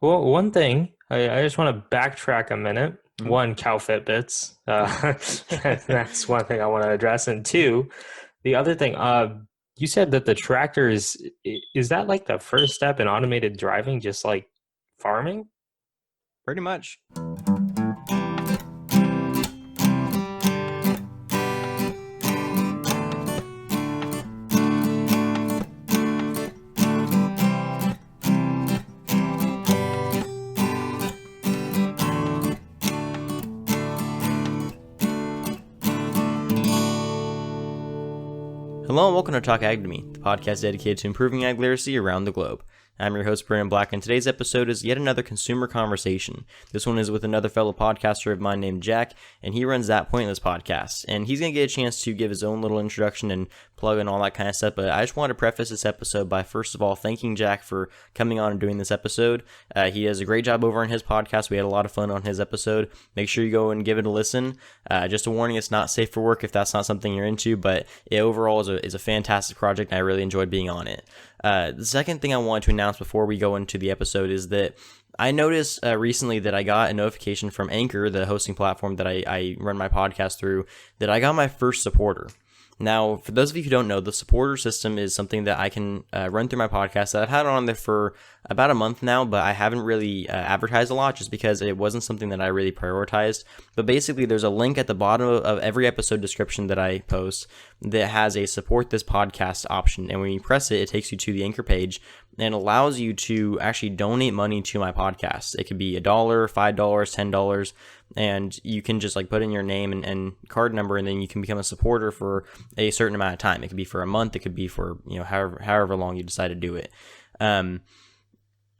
Well, one thing, I just want to backtrack a minute. Mhm. One, cow Fitbits. That's one thing I want to address. And two, the other thing, you said that the tractor is that like the first step in automated driving, just like farming? Pretty much. Hello and welcome to Talk Ag to Me, the podcast dedicated to improving ag literacy around the globe. I'm your host, Brandon Black, and today's episode is yet another consumer conversation. This one is with another fellow podcaster of mine named Jack, and he runs That Pointless podcast. And he's going to get a chance to give his own little introduction and plug and all that kind of stuff, but I just want to preface this episode by first of all thanking Jack for coming on and doing this episode. He does a great job over on his podcast. We had a lot of fun on his episode. Make sure you go and give it a listen. Just a warning, it's not safe for work if that's not something you're into, but it overall is a fantastic project, and I really enjoyed being on it. The second thing I wanted to announce before we go into the episode is that I noticed recently that I got a notification from Anchor, the hosting platform that I run my podcast through, that I got my first supporter. Now, for those of you who don't know, the supporter system is something that I can run through my podcast that I've had on there for about a month now, but I haven't really advertised a lot just because it wasn't something that I really prioritized. But basically, there's a link at the bottom of every episode description that I post that has a support this podcast option. And when you press it, it takes you to the Anchor page and allows you to actually donate money to my podcast. It could be $1, $5, $10, and you can just like put in your name and card number, and then you can become a supporter for a certain amount of time. It could be for a month, it could be for however long you decide to do it.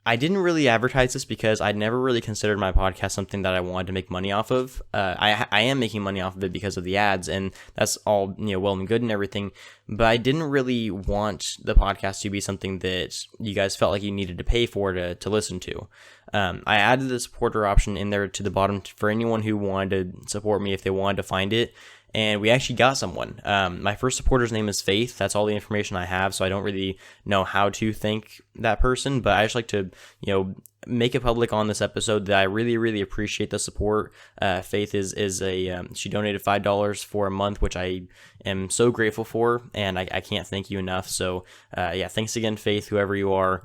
I didn't really advertise this because I'd never really considered my podcast something that I wanted to make money off of. I am making money off of it because of the ads, and that's all well and good and everything. But I didn't really want the podcast to be something that you guys felt like you needed to pay for to listen to. I added the supporter option in there to the bottom for anyone who wanted to support me if they wanted to find it. And we actually got someone. My first supporter's name is Faith. That's all the information I have, so I don't really know how to thank that person, but I just like to, make it public on this episode that I really, really appreciate the support. Faith is she donated $5 for a month, which I am so grateful for, and I can't thank you enough. So, thanks again, Faith, whoever you are.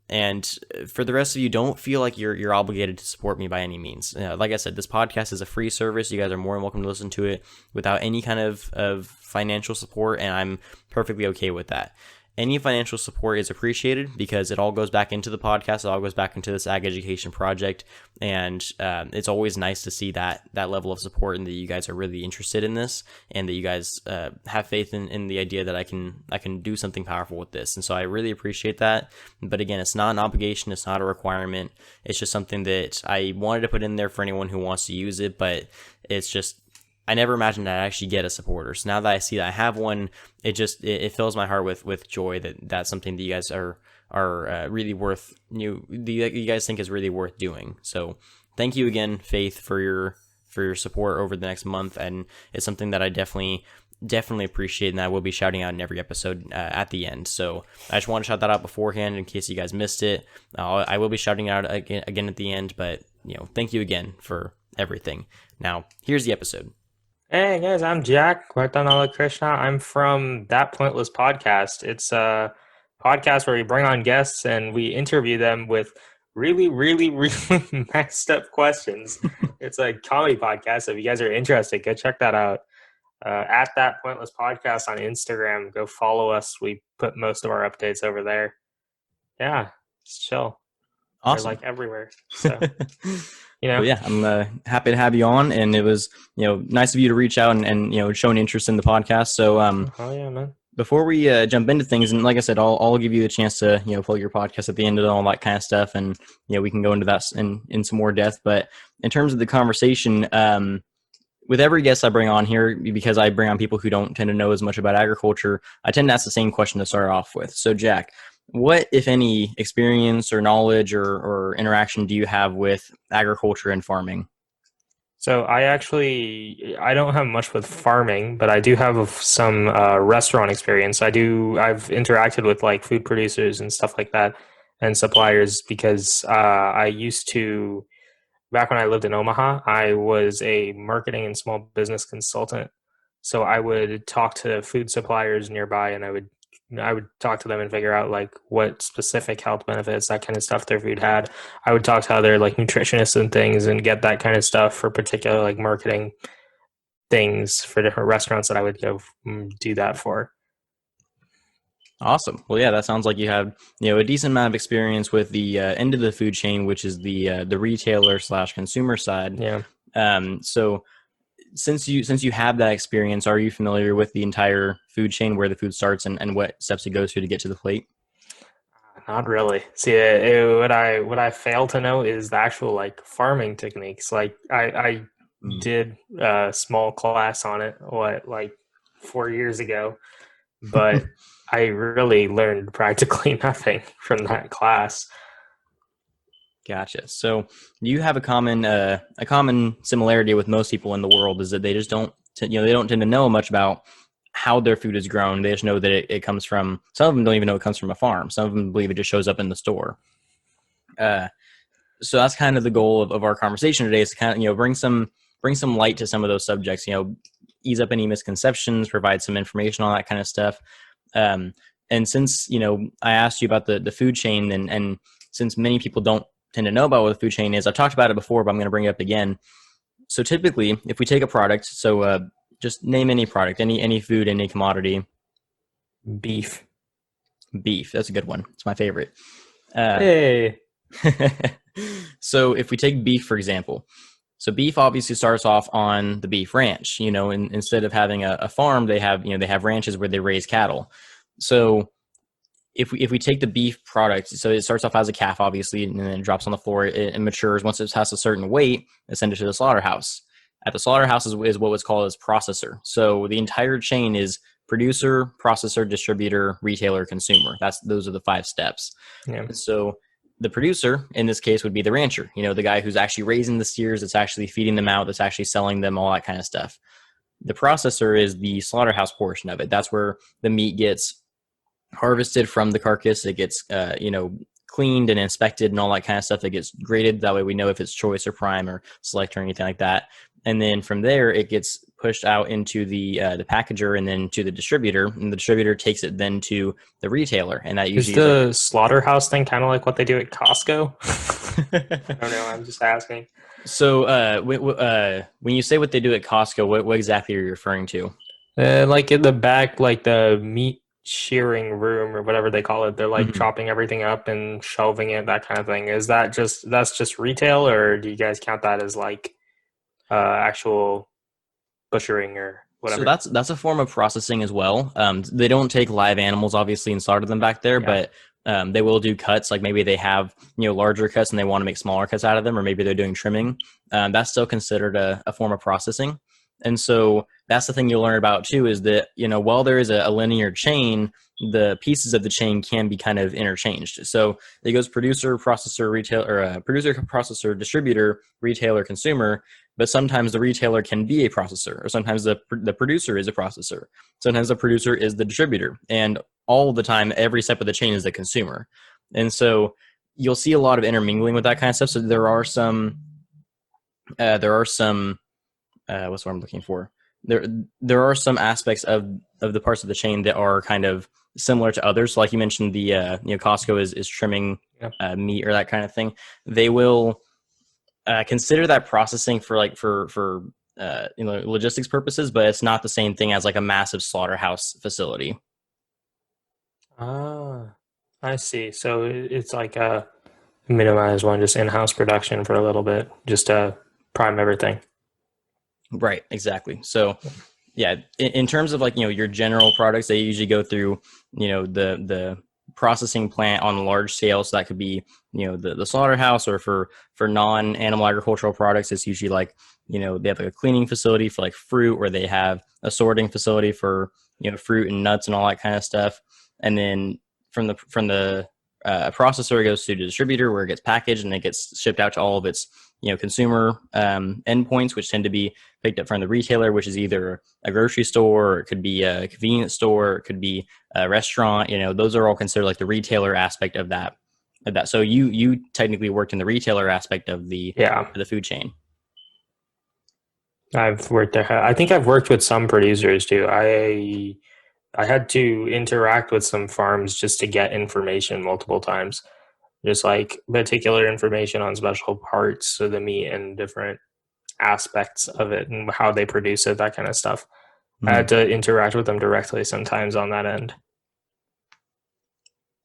And for the rest of you, don't feel like you're obligated to support me by any means. Like I said, this podcast is a free service. You guys are more than welcome to listen to it without any kind of financial support, and I'm perfectly okay with that. Any financial support is appreciated because it all goes back into the podcast. It all goes back into this ag education project. And it's always nice to see that level of support and that you guys are really interested in this and that you guys have faith in the idea that I can do something powerful with this. And so I really appreciate that. But again, it's not an obligation. It's not a requirement. It's just something that I wanted to put in there for anyone who wants to use it. But it's just, I never imagined I'd actually get a supporter. So now that I see that I have one, it fills my heart with joy that that's something that you guys are really worth, you guys think is really worth doing. So thank you again, Faith, for your support over the next month, and it's something that I definitely appreciate, and I will be shouting out in every episode at the end. So I just want to shout that out beforehand in case you guys missed it. I will be shouting out again at the end, but thank you again for everything. Now here's the episode. Hey guys, I'm Jack Vartanala Krishna. I'm from That Pointless Podcast. It's a podcast where we bring on guests and we interview them with really, really, really messed up questions. It's a comedy podcast. So if you guys are interested, go check that out. At That Pointless Podcast on Instagram. Go follow us. We put most of our updates over there. Yeah, just chill. Awesome. They're like everywhere. So. Well, yeah, I'm happy to have you on, and it was nice of you to reach out and show an interest in the podcast. So oh yeah, man. Before we jump into things, and like I said, I'll give you a chance to plug your podcast at the end and all that kind of stuff, and we can go into that in some more depth. But in terms of the conversation, with every guest I bring on here, because I bring on people who don't tend to know as much about agriculture, I tend to ask the same question to start off with. So Jack, what, if any, experience or knowledge or interaction do you have with agriculture and farming? So I don't have much with farming, but I do have some restaurant experience. I've interacted with like food producers and stuff like that. and suppliers because I used to, back when I lived in Omaha, I was a marketing and small business consultant. So I would talk to food suppliers nearby, and I would talk to them and figure out like what specific health benefits, that kind of stuff their food had. I would talk to other like nutritionists and things and get that kind of stuff for particular like marketing things for different restaurants that I would go do that for. Awesome. Well, yeah, that sounds like you have, a decent amount of experience with the end of the food chain, which is the retailer slash consumer side. Yeah. So since you have that experience, are you familiar with the entire food chain, where the food starts and what steps it goes through to get to the plate? Not really. See, what I fail to know is the actual like farming techniques. Like I did a small class on it, like 4 years ago, but I really learned practically nothing from that class. Gotcha. So you have a common similarity with most people in the world is that they just don't, they don't tend to know much about how their food is grown. They just know that it comes from, some of them don't even know it comes from a farm. Some of them believe it just shows up in the store. So that's kind of the goal of our conversation today, is to kind of, bring some light to some of those subjects, ease up any misconceptions, provide some information on that kind of stuff. And since, I asked you about the food chain, and since many people don't tend to know about what the food chain is, I've talked about it before, but I'm going to bring it up again. So typically, if we take a product, just name any product, any food, any commodity. Beef. Beef. That's a good one. It's my favorite. Hey. So if we take beef, for example, so beef obviously starts off on the beef ranch, instead of having a farm, they have ranches where they raise cattle. So if we take the beef product, so it starts off as a calf, obviously, and then it drops on the floor, it matures. Once it has a certain weight, it's sent it to the slaughterhouse. At the slaughterhouse is what was called as processor. So the entire chain is producer, processor, distributor, retailer, consumer. Those are the 5 steps. Yeah. So the producer in this case would be the rancher, the guy who's actually raising the steers, that's actually feeding them out, that's actually selling them, all that kind of stuff. The processor is the slaughterhouse portion of it. That's where the meat gets harvested from the carcass. It gets, cleaned and inspected and all that kind of stuff. It gets graded. That way we know if it's choice or prime or select or anything like that. And then from there, it gets pushed out into the packager and then to the distributor. And the distributor takes it then to the retailer. And that usually is the slaughterhouse thing kind of like what they do at Costco? I don't know. I'm just asking. So when you say what they do at Costco, what exactly are you referring to? Like in the back, like the meat shearing room or whatever they call it, they're like chopping everything up and shelving it, that kind of thing. That's just retail, or do you guys count that as like actual butchering or whatever? So that's a form of processing as well. They don't take live animals obviously and slaughter them back there, but they will do cuts. Like maybe they have larger cuts and they want to make smaller cuts out of them, or maybe they're doing trimming. That's still considered a form of processing. And so that's the thing you'll learn about too, is that, while there is a linear chain, the pieces of the chain can be kind of interchanged. So it goes producer, processor, retailer, producer, processor, distributor, retailer, consumer. But sometimes the retailer can be a processor, or sometimes the producer is a processor. Sometimes the producer is the distributor, and all the time, every step of the chain is the consumer. And so you'll see a lot of intermingling with that kind of stuff. So there are some what's what I'm looking for? There are some aspects of the parts of the chain that are kind of similar to others. So like you mentioned, the Costco is trimming meat or that kind of thing. They will consider that processing for logistics purposes, but it's not the same thing as like a massive slaughterhouse facility. Ah, I see. So it's like a minimize one, just in-house production for a little bit, just to prime everything. Right, exactly. So, yeah, in terms of like your general products, they usually go through the processing plant on a large scale. So that could be the slaughterhouse, or for non-animal agricultural products, it's usually like they have like a cleaning facility for like fruit, or they have a sorting facility for fruit and nuts and all that kind of stuff. And then from the processor, it goes to the distributor where it gets packaged and it gets shipped out to all of its consumer endpoints, which tend to be picked up from the retailer, which is either a grocery store, or it could be a convenience store, or it could be a restaurant. Those are all considered like the retailer aspect of that That so you technically worked in the retailer aspect Yeah, of the food chain. I've worked there. I think I've worked with some producers too. I had to interact with some farms just to get information multiple times, just like particular information on special parts of the meat and different aspects of it and how they produce it, that kind of stuff. I had Mhm. to interact with them directly sometimes on that end.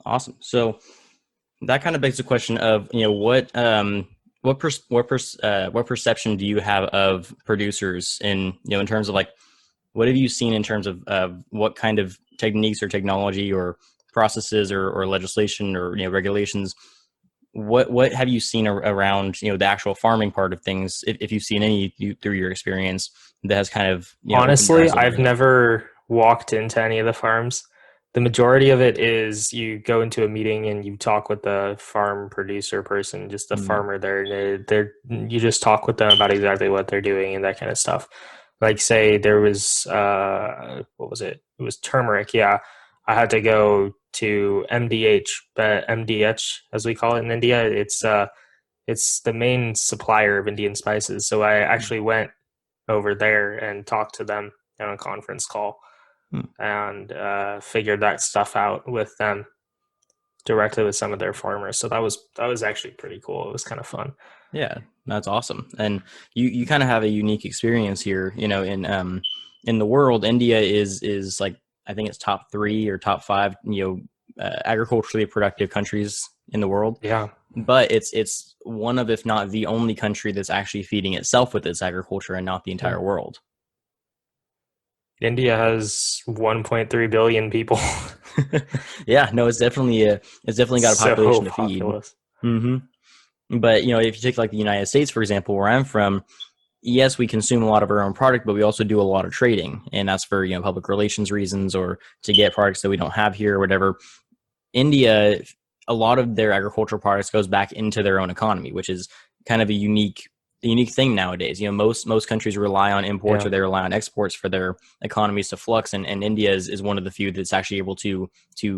Awesome. So that kind of begs the question of what perception do you have of producers in in terms of like what have you seen in terms of what kind of techniques or technology or processes or legislation or regulations, what have you seen around the actual farming part of things, if you've seen any through your experience that has kind of opened your Honestly, eyes a little I've bit? never walked into any of the farms. The majority of it is you go into a meeting and you talk with the farm producer person, just the Mm, farmer there. You just talk with them about exactly what they're doing and that kind of stuff. Like say there was what was it? It was turmeric. Yeah, I had to go to MDH, but MDH as we call it in India, it's the main supplier of Indian spices. So I mm, actually went over there and talked to them on a conference call mm. and figured that stuff out with them directly with some of their farmers. So that was actually pretty cool. It was kind of fun. Yeah, that's awesome. And you kind of have a unique experience here, in the world. India is like, I think it's top 3 or top 5, agriculturally productive countries in the world. Yeah, But it's one of, if not the only country that's actually feeding itself with its agriculture and not the yeah. entire world. India has 1.3 billion people, Yeah, no, it's definitely got a so population to feed. populous. Hmm. But if you take like the United States, for example, where I'm from, yes, we consume a lot of our own product, but we also do a lot of trading, and that's for public relations reasons or to get products that we don't have here or whatever. India, a lot of their agricultural products goes back into their own economy, which is kind of a unique thing nowadays. Most countries rely on imports or Yeah. they rely on exports for their economies to flux, and India is one of the few that's actually able to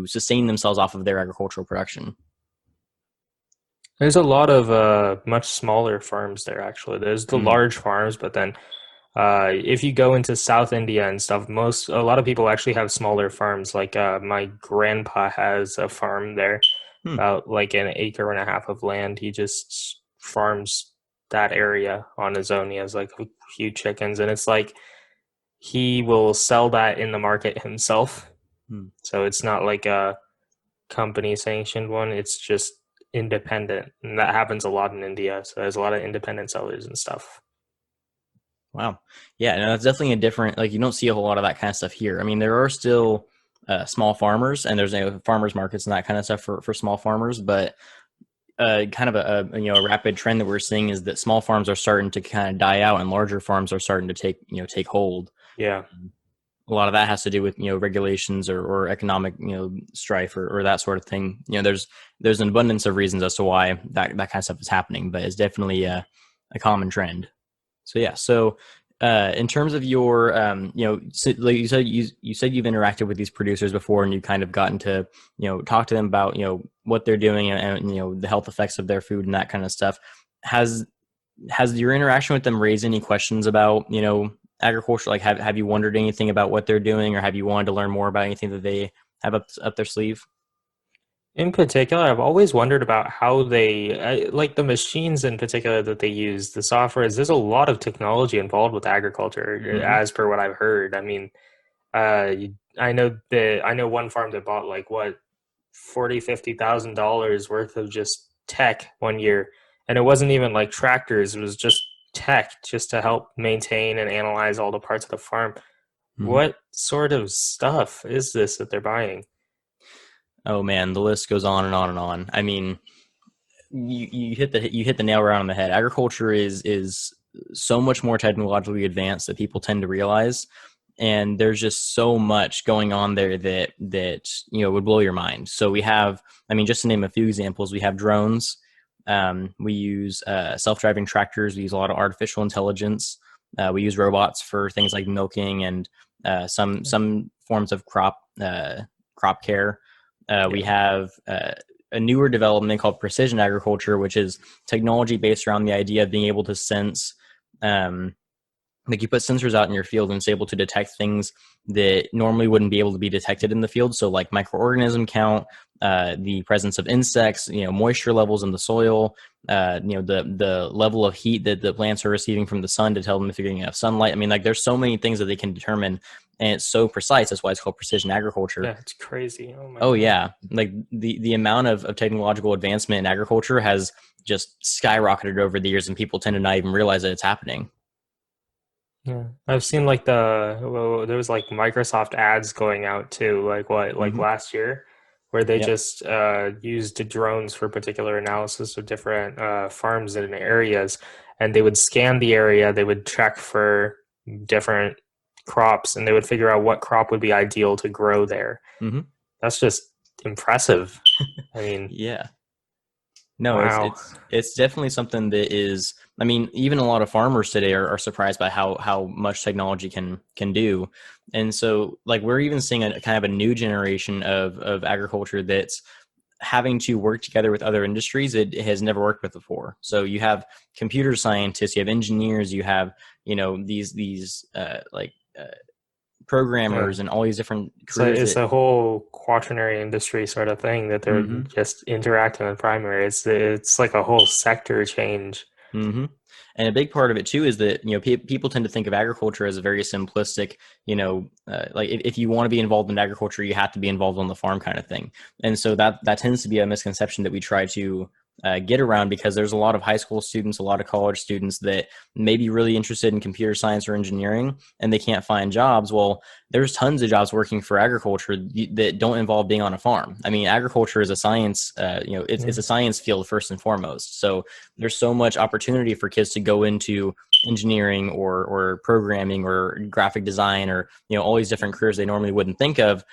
sustain themselves off of their agricultural production. There's a lot of much smaller farms there actually. There's the Mm. large farms, but then if you go into South India and stuff, a lot of people actually have smaller farms. Like my grandpa has a farm there, Hmm. about like an acre and a half of land. He just farms that area on his own. He has like a few chickens, and it's like he will sell that in the market himself. Hmm. So it's not like a company sanctioned one. It's just independent, and that happens a lot in India. So there's a lot of independent sellers and stuff. Wow. Yeah, no, that's definitely a different, like, you don't see a whole lot of that kind of stuff here. I mean, there are still small farmers, and there's farmers markets and that kind of stuff for small farmers, but kind of a rapid trend that we're seeing is that small farms are starting to kind of die out and larger farms are starting to take hold. Yeah. A lot of that has to do with regulations or economic strife or that sort of thing. There's an abundance of reasons as to why that kind of stuff is happening, but it's definitely a common trend. So yeah, so in terms of your, so, like you said you've interacted with these producers before, and you kind of gotten to, talk to them about, what they're doing and the health effects of their food and that kind of stuff. Has has your interaction with them raised any questions about, agriculture? Like, have you wondered anything about what they're doing, or have you wanted to learn more about anything that they have up their sleeve? In particular, I've always wondered about how like the machines in particular that they use, the software is, there's a lot of technology involved with agriculture, Hmm. as per what I've heard. I mean, I know one farm that bought like what, 50,000 worth of just tech one year. And it wasn't even like tractors, it was just tech just to help maintain and analyze all the parts of the farm. Hmm. What sort of stuff is this that they're buying? Oh man, the list goes on and on and on. I mean, you hit the nail right on the head. Agriculture is so much more technologically advanced that people tend to realize, and there's just so much going on there that would blow your mind. So we have, I mean, just to name a few examples, we have drones. We use self-driving tractors. We use a lot of artificial intelligence. We use robots for things like milking and some forms of crop care. We Yeah. have a newer development called precision agriculture, which is technology based around the idea of being able to sense, like you put sensors out in your field and it's able to detect things that normally wouldn't be able to be detected in the field. So like microorganism count, the presence of insects, moisture levels in the soil, the level of heat that the plants are receiving from the sun to tell them if you're getting enough sunlight. I mean, like there's so many things that they can determine, and it's so precise. That's why it's called precision agriculture. Yeah, it's crazy. Oh my Oh God. yeah, like the amount of technological advancement in agriculture has just skyrocketed over the years, and people tend to not even realize that it's happening. Yeah, I've seen like there was like Microsoft ads going out too, like what, like Hmm. last year, where they Yep. just used drones for particular analysis of different farms and areas, and they would scan the area, they would check for different crops, and they would figure out what crop would be ideal to grow there. Hmm. That's just impressive. I mean, Yeah. No, it's wow. it's it's definitely something that is. I mean, even a lot of farmers today are surprised by how much technology can do, and so like we're even seeing a kind of a new generation of agriculture that's having to work together with other industries it has never worked with before. So you have computer scientists, you have engineers, you have these Yeah. programmers and all these different So careers it's that. a whole quaternary industry sort of thing that they're Hmm. just interacting with primary. It's like a whole sector change. Hmm. And a big part of it too is that people tend to think of agriculture as a very simplistic, like if you want to be involved in agriculture, you have to be involved on the farm kind of thing. And so that tends to be a misconception that we try to get around, because there's a lot of high school students, a lot of college students that may be really interested in computer science or engineering, and they can't find jobs. Well, there's tons of jobs working for agriculture that don't involve being on a farm. I mean, agriculture is a science, it's Yeah. a science field first and foremost. So there's so much opportunity for kids to go into engineering or programming or graphic design or all these different careers they normally wouldn't think of.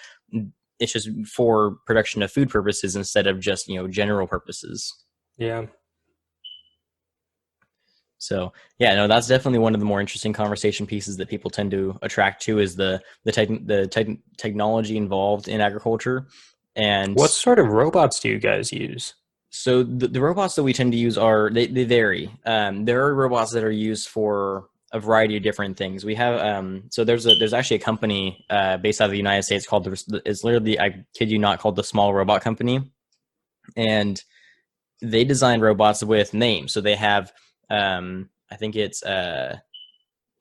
It's just for production of food purposes instead of just general purposes. Yeah. So yeah, no, that's definitely one of the more interesting conversation pieces that people tend to attract to is the technology involved in agriculture. And What sort of robots do you guys use? so the robots that we tend to use they vary. There are robots that are used for a variety of different things. We have so there's actually a company based out of the United States called it's literally, I kid you not, called the Small Robot Company, and they design robots with names. So they have I think it's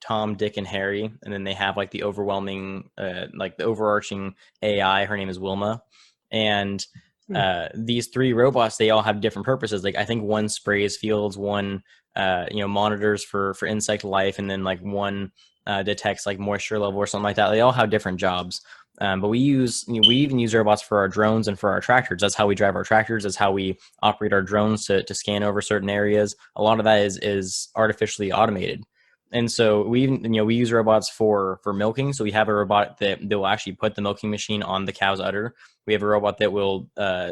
Tom, Dick, and Harry, and then they have like the overwhelming like the overarching AI. Her name is Wilma, and Hmm. these three robots, they all have different purposes. Like I think one sprays fields, one monitors for insect life, and then like one detects like moisture level or something like that. They all have different jobs. But we even use robots for our drones and for our tractors. That's how we drive our tractors. That's how we operate our drones to scan over certain areas. A lot of that is artificially automated. And so we even we use robots for milking. So we have a robot that will actually put the milking machine on the cow's udder. We have a robot that will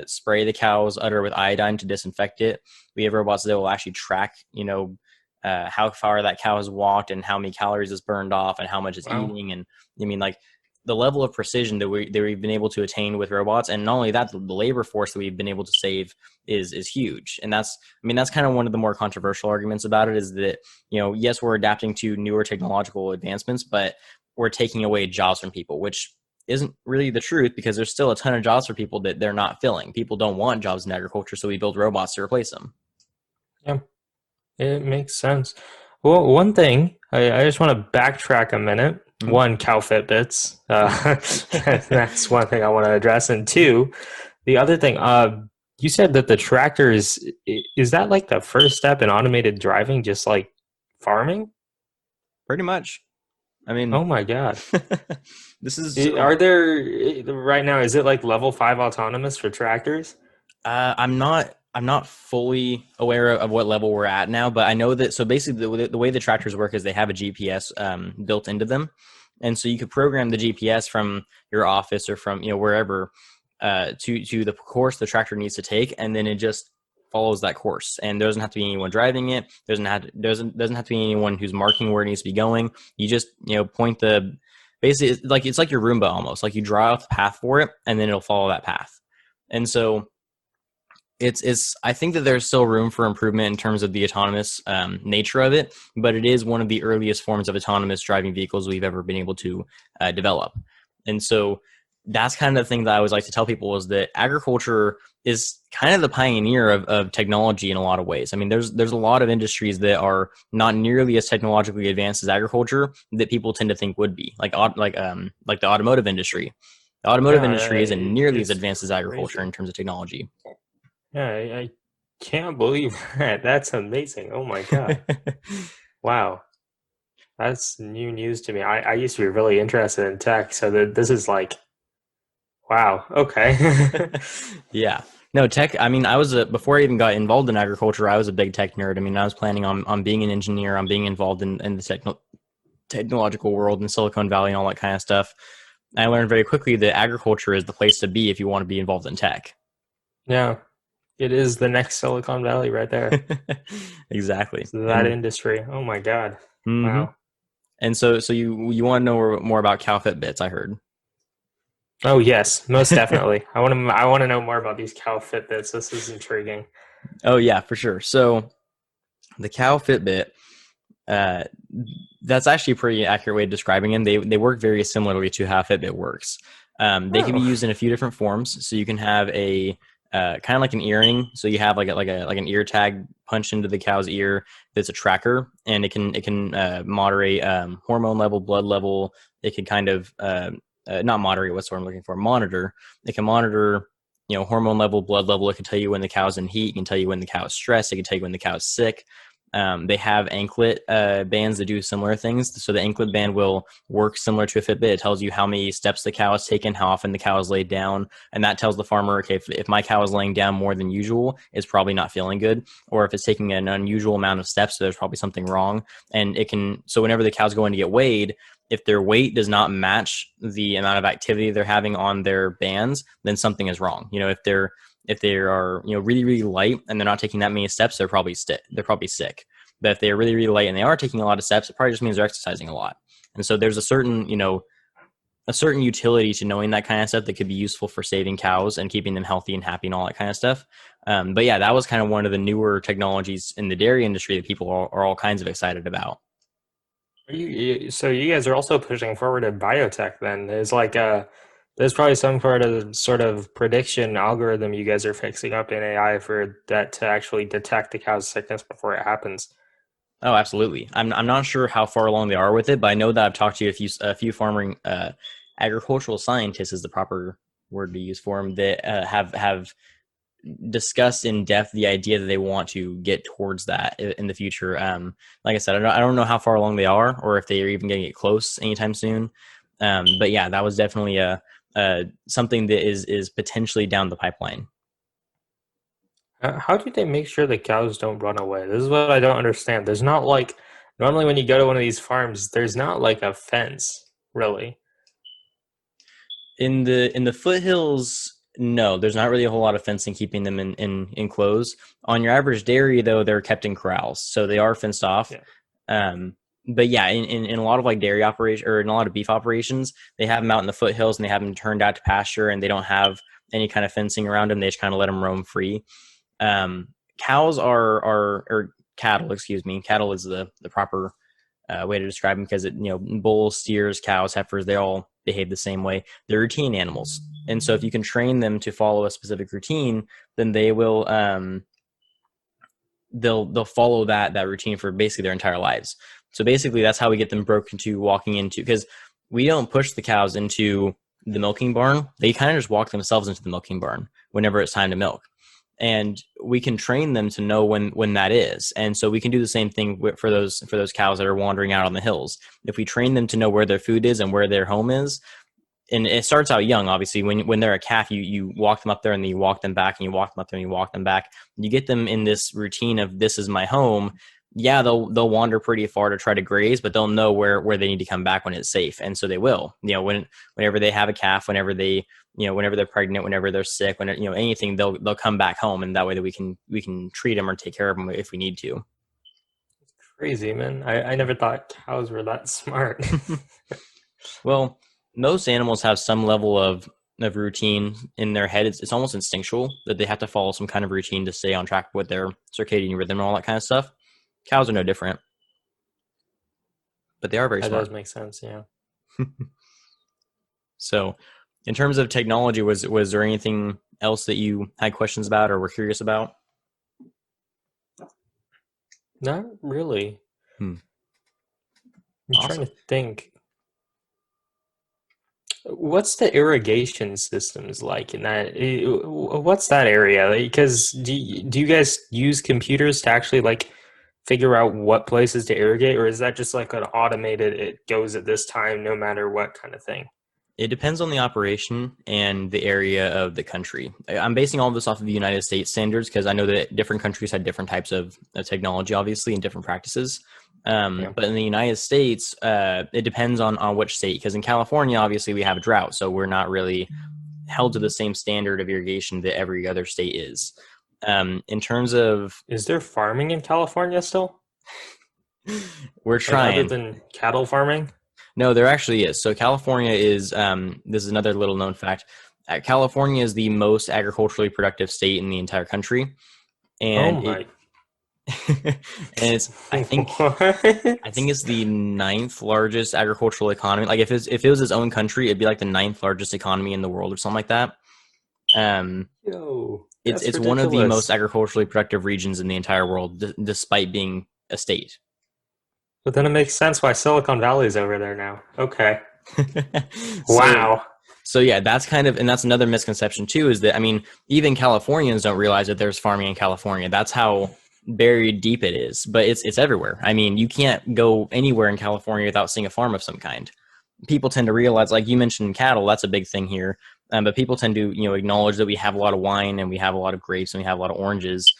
spray the cow's udder with iodine to disinfect it. We have robots that will actually track how far that cow has walked and how many calories is burned off and how much it's Wow. eating. And I mean, like the level of precision that we've been able to attain with robots, and not only that, the labor force that we've been able to save is huge. And that's kind of one of the more controversial arguments about it, is that yes, we're adapting to newer technological advancements, but we're taking away jobs from people, which isn't really the truth, because there's still a ton of jobs for people that they're not filling. People don't want jobs in agriculture, so we build robots to replace them. Yeah, it makes sense. Well, one thing, I just want to backtrack a minute. Mm-hmm. One, cow Fitbits. Mm-hmm. That's one thing I want to address. And two, the other thing, you said that the tractors, is that like the first step in automated driving, just like farming? Pretty much. I Oh mean, my God. this is so. Are there, right now, is it like level 5 autonomous for tractors? I'm not fully aware of what level we're at now, but I know that. So basically, the way the tractors work is they have a GPS built into them, and so you could program the GPS from your office or from wherever to the course the tractor needs to take, and then it just follows that course. And there doesn't have to be anyone driving it. Doesn't have to be anyone who's marking where it needs to be going. You just point the basically it's like your Roomba almost. Like you draw out the path for it, and then it'll follow that path. And so It's I think that there's still room for improvement in terms of the autonomous nature of it, but it is one of the earliest forms of autonomous driving vehicles we've ever been able to develop. And so that's kind of the thing that I always like to tell people is that agriculture is kind of the pioneer of technology in a lot of ways. I mean, there's a lot of industries that are not nearly as technologically advanced as agriculture that people tend to think would be, like the automotive industry. The automotive Yeah, industry isn't nearly as it's advanced as agriculture crazy. in terms of technology. Yeah, I can't believe that. That's amazing. Oh my God. Wow. That's new news to me. I used to be really interested in tech, so this is like, wow. Okay. Yeah. No, tech. I mean, before I even got involved in agriculture, I was a big tech nerd. I mean, I was planning on being an engineer, on being involved in the technological world in Silicon Valley and all that kind of stuff. I learned very quickly that agriculture is the place to be if you want to be involved in tech. Yeah, it is the next Silicon Valley right there. Exactly. It's that And industry. Oh my God. hmm Wow. and so you want to know more about cow Fitbits, I heard. Oh yes, most definitely. I want to know more about these cow Fitbits. This is intriguing. Oh yeah, for sure. So the cow Fitbit, uh, that's actually a pretty accurate way of describing them. They work very similarly to how Fitbit works. They can be Oh, used in a few different forms. So you can have a kind of like an earring. So you have like an ear tag punched into the cow's ear that's a tracker, and it can moderate hormone level, blood level. It can kind of not moderate. What's what I'm looking for? Monitor. It can monitor. Hormone level, blood level. It can tell you when the cow's in heat. It can tell you when the cow's stressed. It can tell you when the cow's sick. They have anklet bands that do similar things. So the anklet band will work similar to a Fitbit. It tells you how many steps the cow has taken, how often the cow is laid down, and that tells the farmer, okay, if my cow is laying down more than usual, it's probably not feeling good, or if it's taking an unusual amount of steps, so there's probably something wrong. And so whenever the cow's going to get weighed, if their weight does not match the amount of activity they're having on their bands, then something is wrong. If they are really really light and they're not taking that many steps, they're probably sick. But if they're really really light and they are taking a lot of steps, it probably just means they're exercising a lot. And so there's a certain utility to knowing that kind of stuff that could be useful for saving cows and keeping them healthy and happy and all that kind of stuff. But yeah, that was kind of one of the newer technologies in the dairy industry that people are all kinds of excited about. so you guys are also pushing forward in biotech then. There's probably some sort of prediction algorithm you guys are fixing up in AI for that to actually detect the cow's sickness before it happens. Oh, absolutely. I'm not sure how far along they are with it, but I know that I've talked to a few farming agricultural scientists is the proper word to use for them that have discussed in depth the idea that they want to get towards that in the future. Like I said, I don't know how far along they are or if they are even going to get close anytime soon. But yeah, that was definitely something that is potentially down the pipeline. How do they make sure the cows don't run away? This is what I don't understand. There's not like normally when you go to one of these farms, there's not like a fence, really. In the foothills, no, there's not really a whole lot of fencing keeping them in enclosed. On your average dairy, though, they're kept in corrals, so they are fenced off. Yeah. But yeah, in a lot of like dairy operation or in a lot of beef operations, they have them out in the foothills and they have them turned out to pasture, and they don't have any kind of fencing around them. They just kind of let them roam free. Um, Cows are or cattle, excuse me. Cattle is the proper way to describe them because bulls, steers, cows, heifers, they all behave the same way. They're routine animals, and so if you can train them to follow a specific routine, then they will they'll follow that routine for basically their entire lives. So basically, that's how we get them broken to walking into, because we don't push the cows into the milking barn. They kind of just walk themselves into the milking barn whenever it's time to milk, and we can train them to know when that is. And so we can do the same thing for those cows that are wandering out on the hills. If we train them to know where their food is and where their home is, and it starts out young, obviously. When they're a calf, you walk them up there and then you walk them back, and you walk them up there and you walk them back. You get them in this routine of this is my home. Yeah, they'll wander pretty far to try to graze, but they'll know where they need to come back when it's safe, and so they will. Whenever they have a calf, whenever they're pregnant, whenever they're sick, anything, they'll come back home, and that way that we can treat them or take care of them if we need to. Crazy, man. I never thought cows were that smart. Well, most animals have some level of of routine in their head. It's almost instinctual that they have to follow some kind of routine to stay on track with their circadian rhythm and all that kind of stuff. Cows are no different, but they are very That smart. does make sense. Yeah. So, in terms of technology, was there anything else that you had questions about or were curious about? Not really. Hmm. I'm trying Awesome. to think. What's the irrigation systems like in that? What's that area? Because do you guys use computers to actually like figure out what places to irrigate, or is that just like an automated, it goes at this time no matter what kind of thing? It depends on the operation and the area of the country. I'm basing all of this off of the United States standards because I know that different countries had different types of technology, obviously, and different practices. Yeah. But in the United States, it depends on which state. Because in California, obviously, we have a drought, so we're not really held to the same standard of irrigation that every other state is. In terms of, Is there farming in California still? we're Like other trying. than cattle farming? No, there actually is. So California is, this is another little known fact. California is the most agriculturally productive state in the entire country, Oh and it my. and it's I think What? it's the ninth largest agricultural economy. Like if it was its own country, it'd be like the ninth largest economy in the world or something like that. Um, Yo, it's that's it's one of the most ridiculous. agriculturally productive regions in the entire world, despite being a state. But then it makes sense why Silicon Valley's over there now. Okay. So Wow. So yeah, that's kind of, and that's another misconception too, is that, I mean, even Californians don't realize that there's farming in California. That's how buried deep it is, but it's everywhere. I mean, you can't go anywhere in California without seeing a farm of some kind. People tend to realize, like you mentioned, cattle, that's a big thing here. But people tend to, acknowledge that we have a lot of wine and we have a lot of grapes and we have a lot of oranges,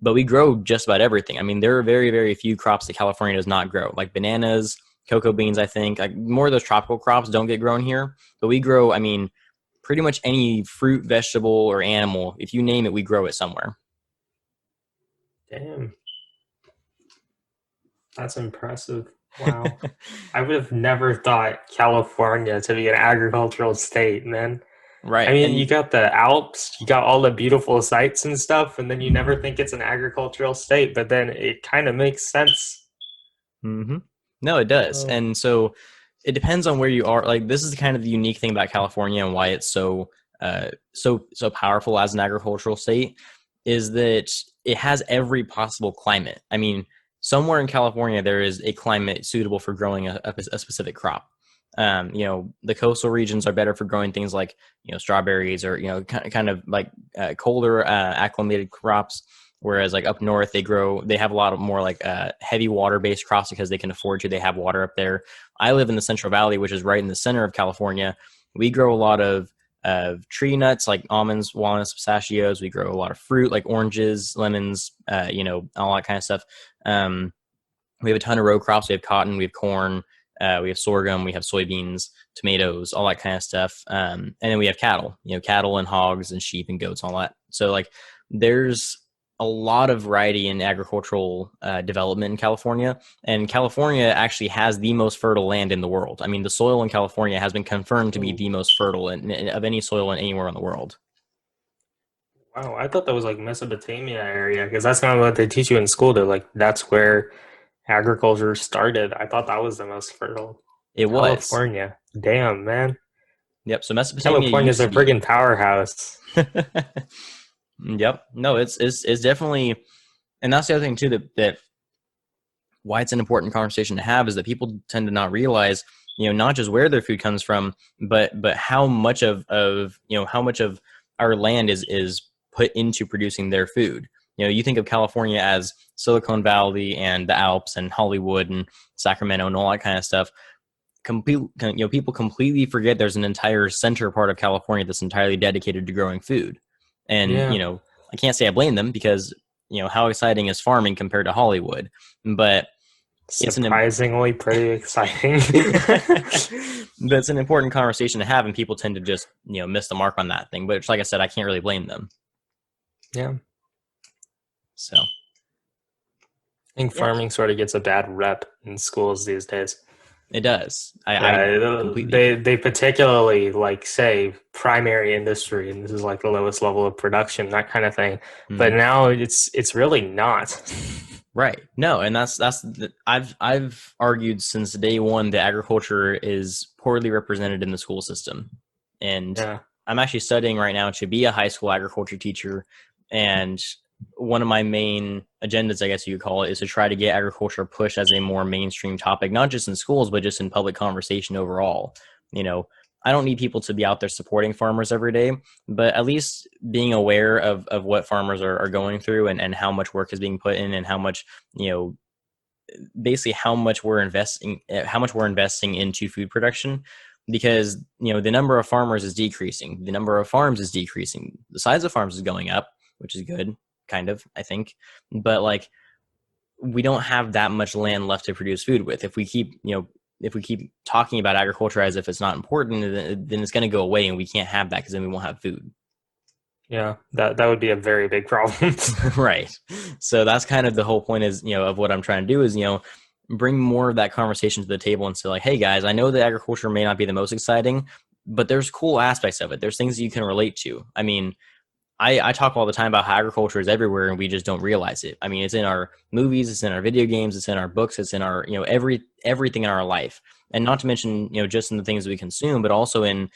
but we grow just about everything. I mean, there are very, very few crops that California does not grow, like bananas, cocoa beans. I think like more of those tropical crops don't get grown here, but we grow. I mean, pretty much any fruit, vegetable, or animal, if you name it, we grow it somewhere. Damn. That's impressive. Wow. I would have never thought California to be an agricultural state, man. I Right. mean, you And got the Alps, you got all the beautiful sights and stuff, and then you never think it's an agricultural state, but then it kind of makes sense. hmm no, it does. Oh, And so it depends on where you are. Like this is kind of the unique thing about California and why it's so powerful as an agricultural state is that it has every possible climate. I mean, somewhere in California there is a climate suitable for growing a specific crop. The coastal regions are better for growing things like strawberries or kind of like colder acclimated crops. Whereas like up north, they have a lot of more like heavy water based crops because they can afford to. They have water up there. I live in the Central Valley, which is right in the center of California. We grow a lot of tree nuts like almonds, walnuts, pistachios. We grow a lot of fruit like oranges, lemons, all that kind of stuff. Um, we have a ton of row crops. We have cotton, we have corn, we have sorghum, we have soybeans, tomatoes, all that kind of stuff. And then we have cattle, cattle and hogs and sheep and goats, all that. So like there's a lot of variety in agricultural development in California, and California actually has the most fertile land in the world. I mean, the soil in California has been confirmed to be oh, the most fertile of any soil in anywhere in the world. wow. I thought that was like Mesopotamia area because that's not what they teach you in school. They're like, that's where agriculture started. I thought that was the most fertile. It was. California. Damn, man. Yep. So Mesopotamia California's used a to be. friggin' powerhouse. Yep. No, it's definitely, and that's the other thing too that why it's an important conversation to have is that people tend to not realize, not just where their food comes from, but how much how much of our land is put into producing their food. You think of California as Silicon Valley and the Alps and Hollywood and Sacramento and all that kind of stuff. People completely forget there's an entire center part of California that's entirely dedicated to growing food. And, Yeah. I can't say I blame them because, how exciting is farming compared to Hollywood? But it's an Surprisingly pretty exciting. that's an important conversation to have, and people tend to just miss the mark on that thing. But like I said, I can't really blame them. Yeah. So I think yeah, farming sort of gets a bad rep in schools these days. It does. I Yeah, completely they agree. they particularly like say primary industry, and this is like the lowest level of production, that kind of thing. But Mhm. now it's really not. Right. No, and I've argued since day one that agriculture is poorly represented in the school system, and Yeah, I'm actually studying right now to be a high school agriculture teacher, and one of my main agendas, I guess you could call it, is to try to get agriculture pushed as a more mainstream topic, not just in schools, but just in public conversation overall. You know, I don't need people to be out there supporting farmers every day, but at least being aware of what farmers are going through and how much work is being put in and how much, you know, basically how much we're investing into food production, because the number of farmers is decreasing, the number of farms is decreasing, the size of farms is going up, which is good, kind of, I think. But like, we don't have that much land left to produce food with. If we keep talking about agriculture as if it's not important, then it's going to go away, and we can't have that because then we won't have food. yeah, that would be a very big problem. Right. So that's kind of the whole point, is, of what I'm trying to do is, bring more of that conversation to the table and say, like, hey guys, I know that agriculture may not be the most exciting, but there's cool aspects of it. There's things that you can relate to. I mean, I talk all the time about how agriculture is everywhere and we just don't realize it. I mean, it's in our movies, it's in our video games, it's in our books, it's in our, everything in our life. And not to mention, just in the things that we consume, but also in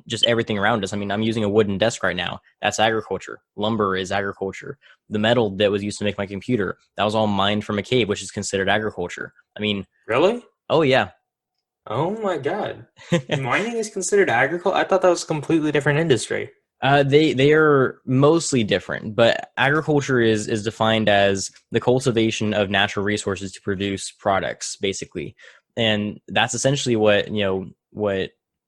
just everything around us. I mean, I'm using a wooden desk right now. That's agriculture. Lumber is agriculture. The metal that was used to make my computer, that was all mined from a cave, which is considered agriculture. I mean, Really? oh yeah. Oh my God. Mining is considered agriculture? I thought that was a completely different industry. They are mostly different, but agriculture is defined as the cultivation of natural resources to produce products, basically, and that's essentially what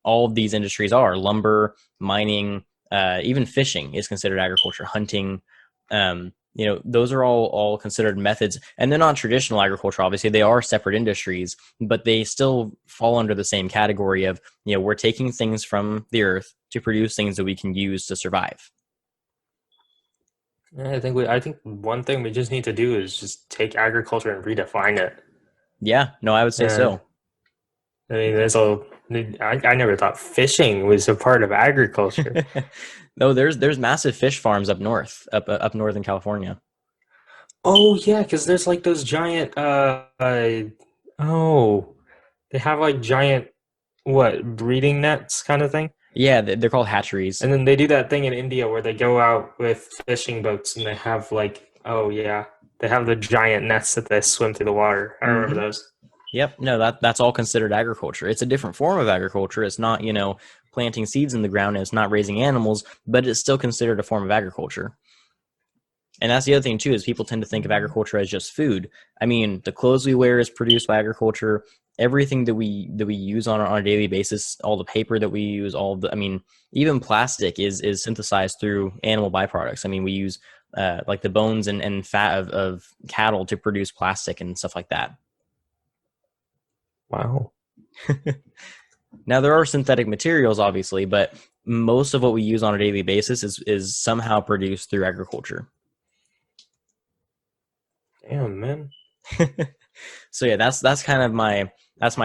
all of these industries are: lumber, mining, even fishing is considered agriculture. Hunting, those are all considered methods, and they're not traditional agriculture. Obviously, they are separate industries, but they still fall under the same category of, we're taking things from the earth to produce things that we can use to survive. Yeah, I think one thing we just need to do is just take agriculture and redefine it. Yeah, no, I would say Yeah. so. I mean, I never thought fishing was a part of agriculture. No, there's massive fish farms up north, up north in California. Oh yeah, because there's like those giant oh, they have like giant what, breeding nets kind of thing. Yeah, they're called hatcheries. And then they do that thing in India where they go out with fishing boats and they have like, oh yeah, they have the giant nets that they swim through the water. I remember Hmm. those. Yep. No, that's all considered agriculture. It's a different form of agriculture. It's not, planting seeds in the ground, and it's not raising animals, but it's still considered a form of agriculture. And that's the other thing too, is people tend to think of agriculture as just food. I mean, the clothes we wear is produced by agriculture. Everything that we use on a daily basis, all the paper that we use, all of the, I mean, even plastic is synthesized through animal byproducts. I mean, we use like the bones and fat of cattle to produce plastic and stuff like that. Wow. Now there are synthetic materials, obviously, but most of what we use on a daily basis is somehow produced through agriculture. Damn, man. So yeah, that's kind of my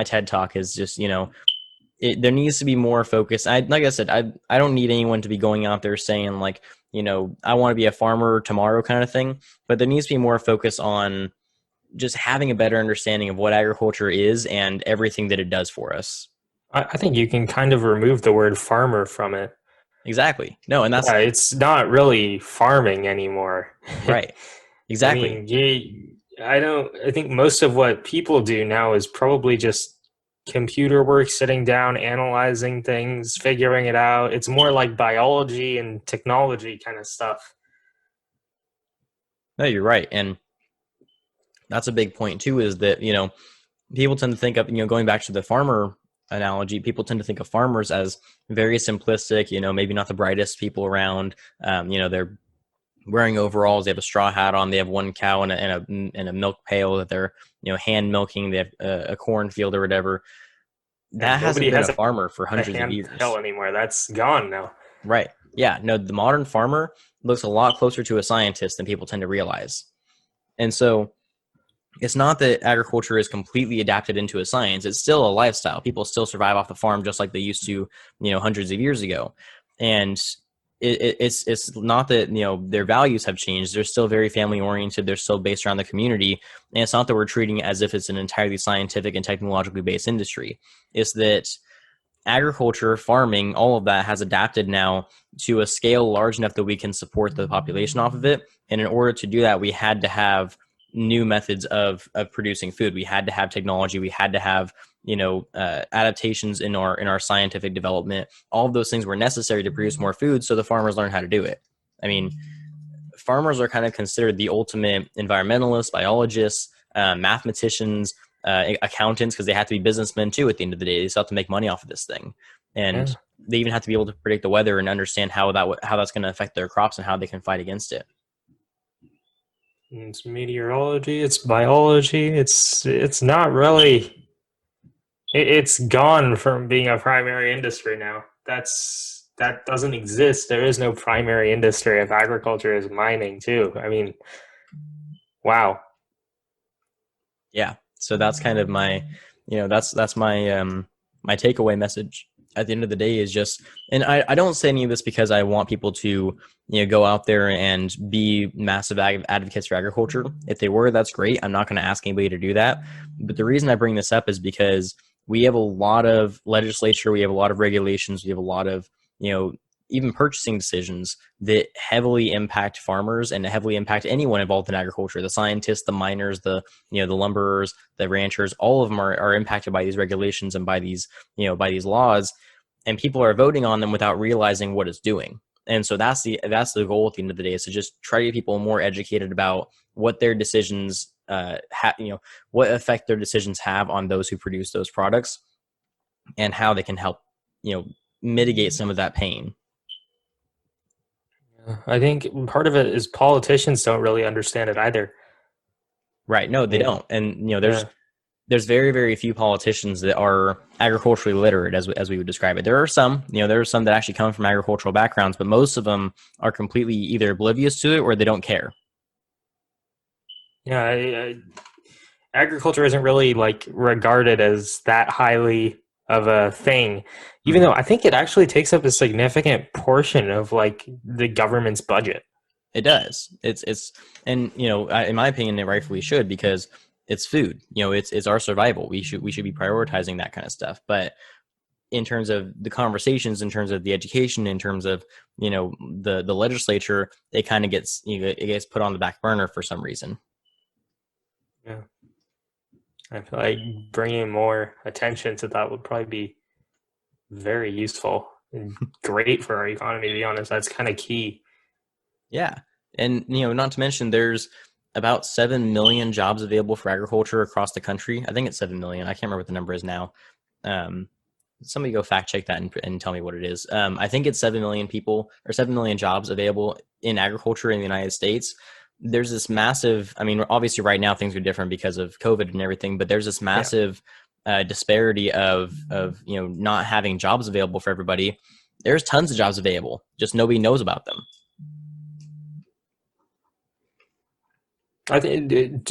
TED talk, is just, there needs to be more focus. Like I said, I don't need anyone to be going out there saying, like, I want to be a farmer tomorrow kind of thing, but there needs to be more focus on just having a better understanding of what agriculture is and everything that it does for us. I think you can kind of remove the word farmer from it. Exactly. No, and that's Yeah, it's not really farming anymore. right. I Exactly. mean, I think most of what people do now is probably just computer work, sitting down, analyzing things, figuring it out. It's more like biology and technology kind of stuff. No, you're right. And that's a big point too, is that, people tend to think of, going back to the farmer analogy, people tend to think of farmers as very simplistic, maybe not the brightest people around. They're wearing overalls, they have a straw hat on, they have one cow and a milk pail that they're, hand milking, they have a cornfield or whatever. That And hasn't nobody been has a farmer for a hundreds of years. handheld anymore. That's gone now. Right. Yeah. No, the modern farmer looks a lot closer to a scientist than people tend to realize. And so It's not that agriculture is completely adapted into a science. It's still a lifestyle. People still survive off the farm just like they used to, hundreds of years ago. And it's not that, their values have changed. They're still very family oriented. They're still based around the community. And it's not that we're treating it as if it's an entirely scientific and technologically based industry. It's that agriculture, farming, all of that has adapted now to a scale large enough that we can support the population off of it. And in order to do that, we had to have new methods of producing food. We had to have technology. We had to have adaptations in our scientific development. All of those things were necessary to produce more food, so the farmers learned how to do it. I mean, farmers are kind of considered the ultimate environmentalists, biologists, mathematicians, accountants, because they have to be businessmen too. At the end of the day, they still have to make money off of this thing, and they even have to be able to predict the weather and understand how that's going to affect their crops and how they can fight against it. It's meteorology, it's biology, it's not really, it's gone from being a primary industry now. That doesn't exist. There is no primary industry if agriculture is mining too. I mean, wow. Yeah. So that's kind of my, that's my my takeaway message at the end of the day is just, and I don't say any of this because I want people to, go out there and be massive advocates for agriculture. If they were, that's great. I'm not going to ask anybody to do that. But the reason I bring this up is because we have a lot of legislature, we have a lot of regulations, we have a lot of, even purchasing decisions that heavily impact farmers and heavily impact anyone involved in agriculture. The scientists, the miners, the lumberers, the ranchers, all of them are impacted by these regulations and by these laws, and people are voting on them without realizing what it's doing. And so that's the goal at the end of the day, is to just try to get people more educated about what their decisions what effect their decisions have on those who produce those products and how they can help, mitigate some of that pain. I think part of it is politicians don't really understand it either. Right. No, they don't. And, there's very, very few politicians that are agriculturally literate, as we would describe it. There are some, there are some that actually come from agricultural backgrounds, but most of them are completely either oblivious to it or they don't care. Yeah. Agriculture isn't really regarded as that highly of a thing, even though I think it actually takes up a significant portion of the government's budget. It does. And in my opinion, it rightfully should, because it's food. It's our survival. We should be prioritizing that kind of stuff. But in terms of the conversations, in terms of the education, in terms of the legislature, it kind of gets it gets put on the back burner for some reason. Yeah. I feel like bringing more attention to that would probably be very useful and great for our economy, to be honest. That's kind of key. Yeah. And, not to mention there's about 7 million jobs available for agriculture across the country. I think it's 7 million. I can't remember what the number is now. Somebody go fact check that and tell me what it is. I think it's 7 million people or 7 million jobs available in agriculture in the United States. There's this massive, obviously right now things are different because of COVID and everything, but there's this massive disparity of not having jobs available for everybody. There's tons of jobs available, just nobody knows about them. I think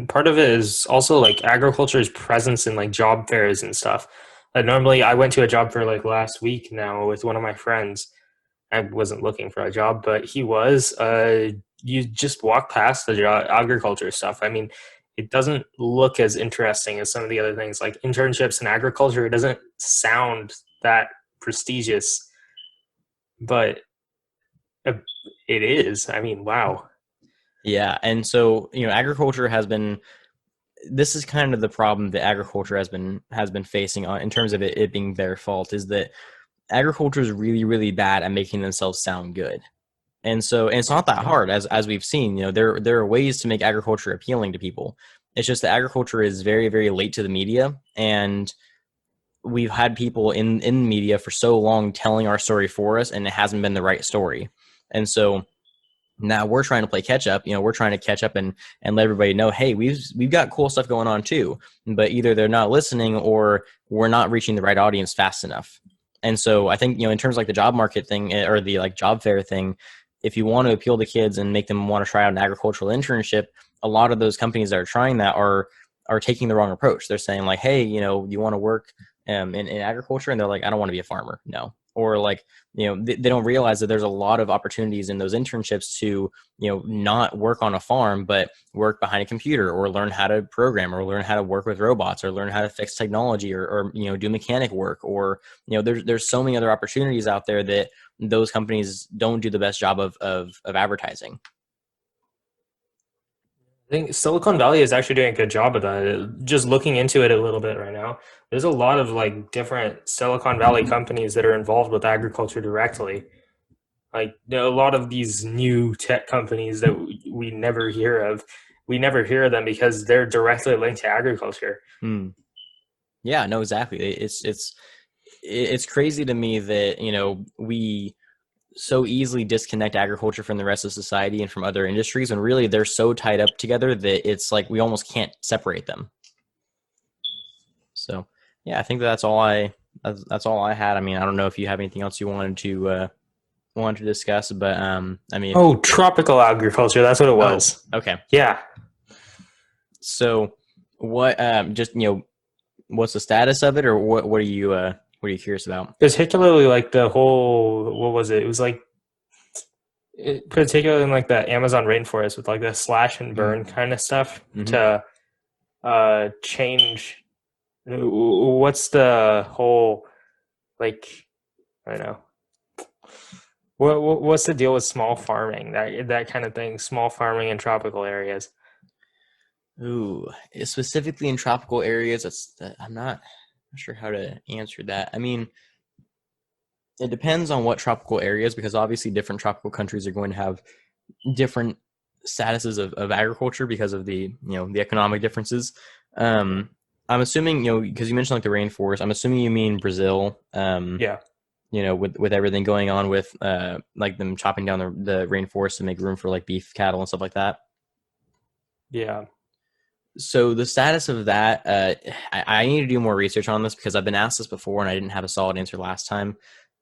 part of it is also agriculture's presence in job fairs and stuff. Normally I went to a job fair last week now with one of my friends. I wasn't looking for a job, but he was. You just walk past the agriculture stuff. It doesn't look as interesting as some of the other things, like internships in agriculture. It doesn't sound that prestigious, but it is. Wow. Yeah, and so agriculture has been. This is kind of the problem that agriculture has been facing in terms of it being their fault, is that agriculture is really, really bad at making themselves sound good. And so it's not that hard, as we've seen. There are ways to make agriculture appealing to people. It's just that agriculture is very, very late to the media, and we've had people in the media for so long telling our story for us, and it hasn't been the right story. And so now we're trying to play catch up. We're trying to catch up and let everybody know, hey, we've got cool stuff going on too. But either they're not listening or we're not reaching the right audience fast enough. And so I think, in terms of the job market thing or the job fair thing, if you want to appeal to kids and make them want to try out an agricultural internship, a lot of those companies that are trying that are taking the wrong approach. They're saying like, hey, you want to work in agriculture, and they're like, I don't want to be a farmer. No. Or like, they don't realize that there's a lot of opportunities in those internships to, not work on a farm, but work behind a computer, or learn how to program, or learn how to work with robots, or learn how to fix technology, or do mechanic work, or, there's so many other opportunities out there that those companies don't do the best job of advertising. I think Silicon Valley is actually doing a good job of that. Just looking into it a little bit right now, there's a lot of like different Silicon Valley companies that are involved with agriculture directly. Like there are a lot of these new tech companies that we never hear of. We never hear of them because they're directly linked to agriculture. Hmm. Yeah, no, exactly. It's crazy to me that, we so easily disconnect agriculture from the rest of society and from other industries, when really they're so tied up together that it's like we almost can't separate them. So yeah, I think that's all I had. I mean, I don't know if you have anything else you wanted to discuss, but I mean, Oh, tropical agriculture, that's what it was. okay. Yeah. So what just what's the status of it, or what are you curious about? Particularly like the whole, what was it? It was like particularly in like the Amazon rainforest with like the slash and burn kind of stuff to change. What's the whole, like, I don't know. What's the deal with small farming, that kind of thing, small farming in tropical areas? Ooh, specifically in tropical areas, I'm not sure how to answer that. I mean, it depends on what tropical areas, because obviously different tropical countries are going to have different statuses of agriculture because of the the economic differences. I'm assuming because you mentioned like the rainforest. I'm assuming you mean Brazil. Yeah. With everything going on with like them chopping down the rainforest to make room for like beef cattle and stuff like that. Yeah. So the status of that, I need to do more research on this, because I've been asked this before and I didn't have a solid answer last time.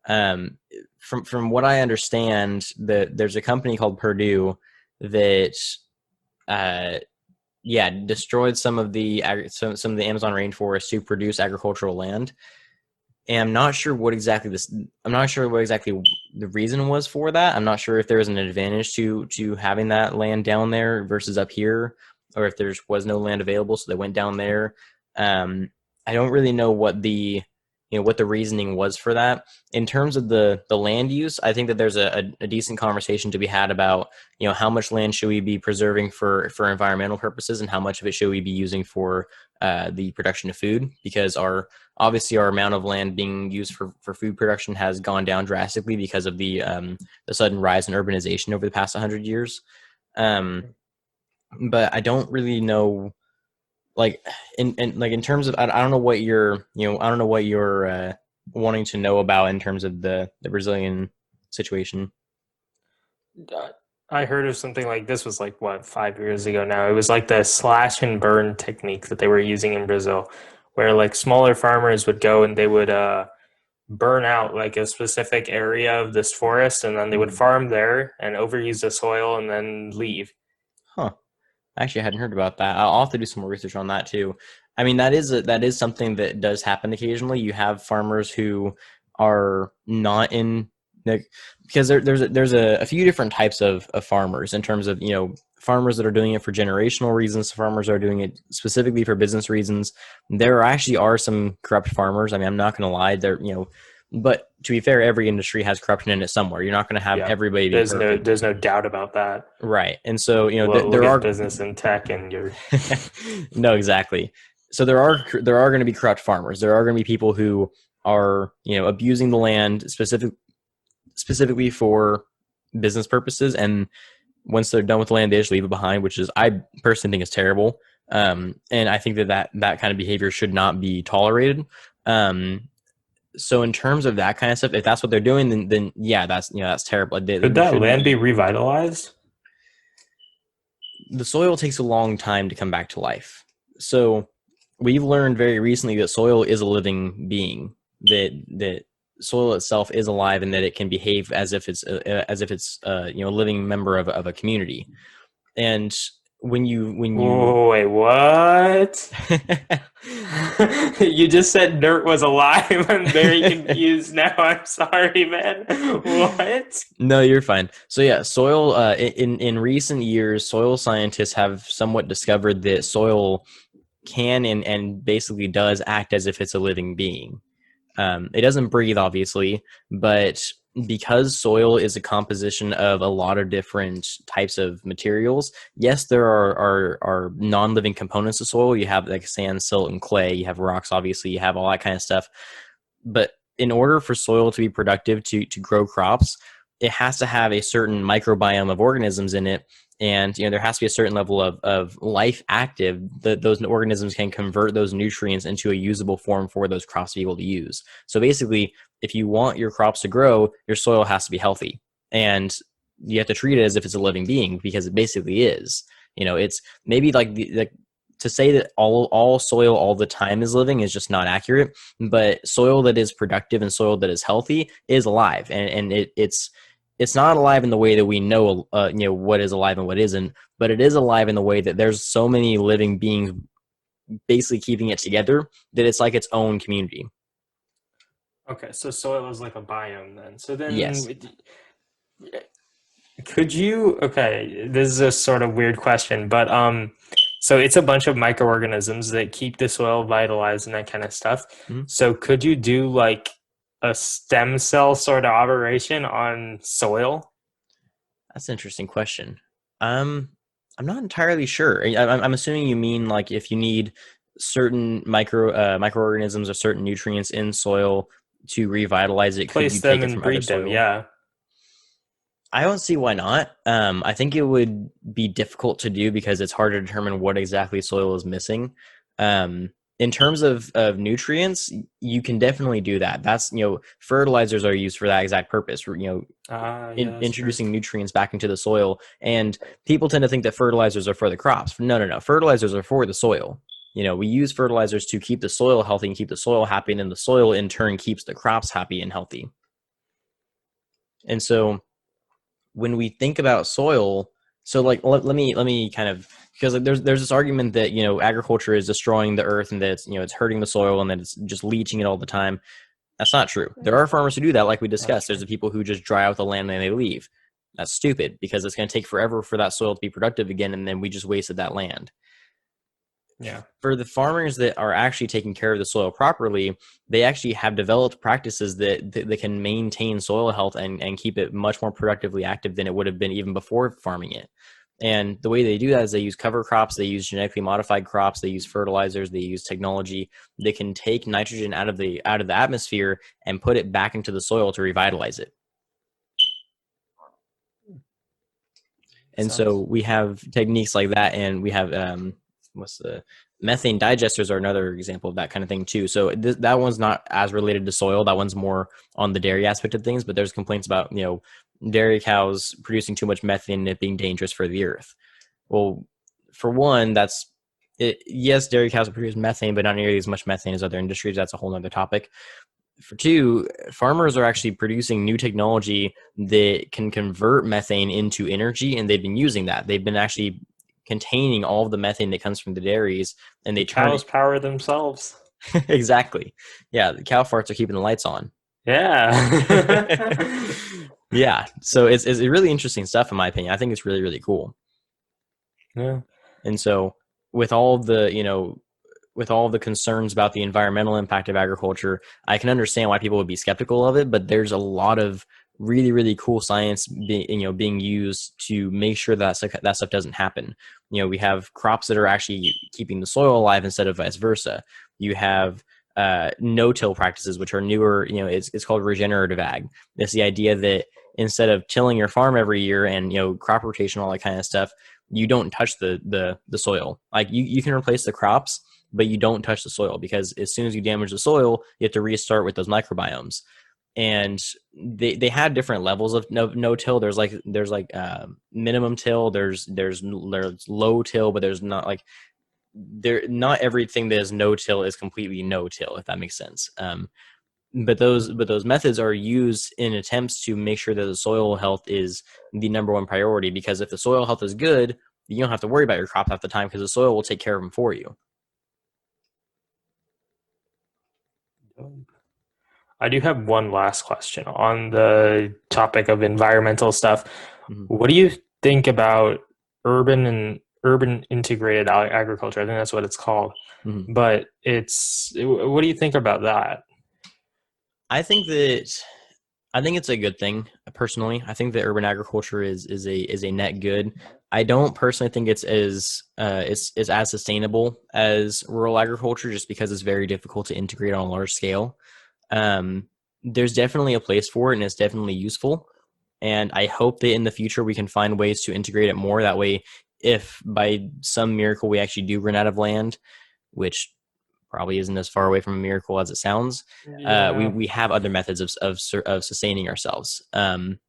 From what I understand, that there's a company called Purdue that, destroyed some of the Amazon rainforest to produce agricultural land. And I'm not sure what exactly the reason was for that. I'm not sure if there was an advantage to having that land down there versus up here, or if there was no land available, so they went down there. I don't really know what the reasoning was for that. In terms of the land use, I think that there's a decent conversation to be had about how much land should we be preserving for environmental purposes, and how much of it should we be using for the production of food, because obviously our amount of land being used for food production has gone down drastically because of the sudden rise in urbanization over the past 100 years. But I don't really know, like in terms of, I don't know what you're wanting to know about in terms of the Brazilian situation. I heard of something like this, was like what, 5 years ago now. It was like the slash and burn technique that they were using in Brazil, where like smaller farmers would go and they would burn out like a specific area of this forest, and then they would farm there and overuse the soil and then leave. Huh. Actually, I hadn't heard about that. I'll have to do some more research on that too. I mean, that is something that does happen occasionally. You have farmers who are not in, like, because there's a few different types of farmers, in terms of farmers that are doing it for generational reasons. Farmers are doing it specifically for business reasons. There actually are some corrupt farmers. I mean, I'm not going to lie. But to be fair, every industry has corruption in it somewhere. You're not going to have everybody be perfect. There's no doubt about that. Right. And so, there are business and tech, and you're no, exactly. So there are going to be corrupt farmers. There are going to be people who are, abusing the land specifically for business purposes. And once they're done with the land, they just leave it behind, which is, I personally think is terrible. And I think that kind of behavior should not be tolerated. So in terms of that kind of stuff, if that's what they're doing, then yeah, that's terrible. Could that land be revitalized? The soil takes a long time to come back to life. So we've learned very recently that soil is a living being, that soil itself is alive, and that it can behave as if it's a living member of a community. And when you Oh, wait, what? You just said dirt was alive. I'm very confused now. I'm sorry, man. What? No, you're fine. So yeah, soil. In recent years, soil scientists have somewhat discovered that soil can and basically does act as if it's a living being. It doesn't breathe, obviously, but because soil is a composition of a lot of different types of materials, yes, there are non-living components of soil. You have like sand, silt, and clay. You have rocks, obviously. You have all that kind of stuff. But in order for soil to be productive to grow crops, it has to have a certain microbiome of organisms in it, and there has to be a certain level of life active that those organisms can convert those nutrients into a usable form for those crops to be able to use. So basically, if you want your crops to grow, your soil has to be healthy, and you have to treat it as if it's a living being, because it basically is. It's maybe like to say that all soil all the time is living is just not accurate, but soil that is productive and soil that is healthy is alive, and it's not alive in the way that we know what is alive and what isn't, but it is alive in the way that there's so many living beings basically keeping it together that it's like its own community. Okay, so soil is like a biome then. So then, Yes. could you? Okay, this is a sort of weird question, but so it's a bunch of microorganisms that keep the soil vitalized and that kind of stuff. Mhm. So could you do like a stem cell sort of operation on soil? That's an interesting question. I'm not entirely sure. I'm assuming you mean like if you need certain microorganisms or certain nutrients in soil to revitalize it, could you Place take them it and from other breed them, soil? yeah. I don't see why not. I think it would be difficult to do because it's hard to determine what exactly soil is missing. In terms of nutrients, you can definitely do that. That's, fertilizers are used for that exact purpose. Yeah, that's true. Introducing nutrients back into the soil. And people tend to think that fertilizers are for the crops. No, no, no. Fertilizers are for the soil. We use fertilizers to keep the soil healthy and keep the soil happy, and then the soil in turn keeps the crops happy and healthy. And so when we think about soil, so like let me kind of, because like there's this argument that agriculture is destroying the earth and that it's hurting the soil and that it's just leaching it all the time. That's not true. There are farmers who do that, like we That's discussed. There's true. the people who just dry out the land and they leave. That's stupid, because it's going to take forever for that soil to be productive again, and then we just wasted that land. Yeah. For the farmers that are actually taking care of the soil properly, they actually have developed practices that can maintain soil health and keep it much more productively active than it would have been even before farming it. And the way they do that is they use cover crops, they use genetically modified crops, they use fertilizers, they use technology that can take nitrogen out of the atmosphere and put it back into the soil to revitalize it. And so Sounds we have techniques like that, and we have what's the methane digesters are another example of that kind of thing too. So that one's not as related to soil. That one's more on the dairy aspect of things. But there's complaints about dairy cows producing too much methane and it being dangerous for the earth. Well, for one, that's it. Yes, dairy cows produce methane, but not nearly as much methane as other industries. That's a whole other topic. For two, farmers are actually producing new technology that can convert methane into energy, and they've been using that. They've been actually containing all of the methane that comes from the dairies, and the they turn it cows power themselves. exactly. Yeah, the cow farts are keeping the lights on. Yeah. Yeah, so it's really interesting stuff in my opinion. I think it's really, really cool. Yeah. And so with all the concerns about the environmental impact of agriculture, I can understand why people would be skeptical of it, but there's a lot of really, really cool science being used to make sure that stuff doesn't happen. We have crops that are actually keeping the soil alive instead of vice versa. You have no-till practices, which are newer. It's called regenerative ag. It's the idea that instead of tilling your farm every year and crop rotation, all that kind of stuff, you don't touch the soil. Like you can replace the crops, but you don't touch the soil, because as soon as you damage the soil, you have to restart with those microbiomes. And they had different levels of no till. There's minimum till. There's low till, but there's not like not everything that is no till is completely no till, if that makes sense. But those methods are used in attempts to make sure that the soil health is the number one priority, because if the soil health is good, you don't have to worry about your crops half the time because the soil will take care of them for you. I do have one last question on the topic of environmental stuff. Mm-hmm. What do you think about urban integrated agriculture? I think that's what it's called. Mm-hmm. But what do you think about that? I think it's a good thing personally. I think that urban agriculture is a net good. I don't personally think it's as sustainable as rural agriculture just because it's very difficult to integrate on a large scale. There's definitely a place for it and it's definitely useful. And I hope that in the future we can find ways to integrate it more. That way, if by some miracle we actually do run out of land, which probably isn't as far away from a miracle as it sounds, we have other methods of sustaining ourselves. In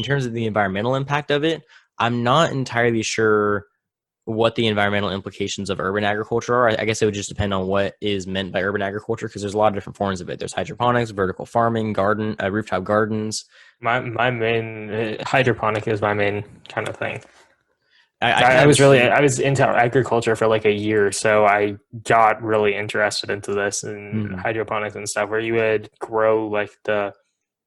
terms of the environmental impact of it, I'm not entirely sure what the environmental implications of urban agriculture are. I guess it would just depend on what is meant by urban agriculture because there's a lot of different forms of it. There's hydroponics, vertical farming, rooftop gardens. My main hydroponic is my main kind of thing. I was into agriculture for like a year, so I got really interested into this and hydroponics and stuff, where you would grow like the